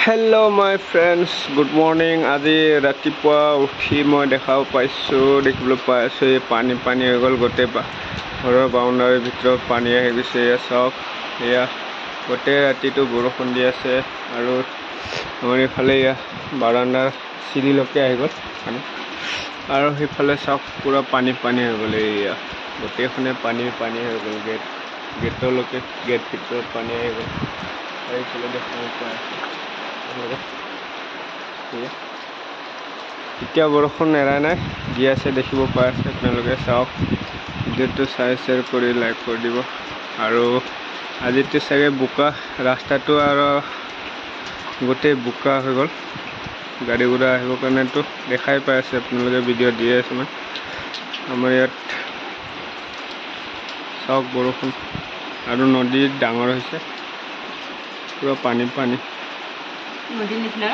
Hello my friends, good morning. আজি ৰাতিপুৱা উঠি মই দেখাও পাইছো দেখিবলৈ পাই আছো এই পানী হৈ গ'ল গোটেই ঘৰৰ বাউণ্ডাৰীৰ ভিতৰত পানী আহি গৈছে। এয়া চাওক, এয়া গোটেই ৰাতিটো বৰষুণ দি আছে আৰু আমাৰ এইফালে এয়া বাৰাণ্ডাৰ চিৰিলৈকে আহি গ'ল পানী আৰু সেইফালে চাওক পুৰা পানী হৈ গ'ল। এয়া গোটেইখনে পানী হৈ গ'ল। গেটলৈকে গেট ভিতৰত পানী আহি গ'ল। এইফালে দেখাব পাই আছো এতিয়া বৰষুণ এৰা নাই, দি আছে দেখিব পাই আছে আপোনালোকে। চাওক, ভিডিঅ'টো চাই শ্বেয়াৰ কৰি লাইক কৰি দিব। আৰু আজিতো চাগে বোকা ৰাস্তাটো আৰু গোটেই বোকা হৈ গ'ল। গাড়ী ঘোড়া আহিবৰ কাৰণেতো দেখাই পাই আছে আপোনালোকে, ভিডিঅ' দিয়ে আছে মই। আমাৰ ইয়াত চাওক বৰষুণ আৰু নদী ডাঙৰ হৈছে, পুৰা পানী নদীৰ নিচিনা।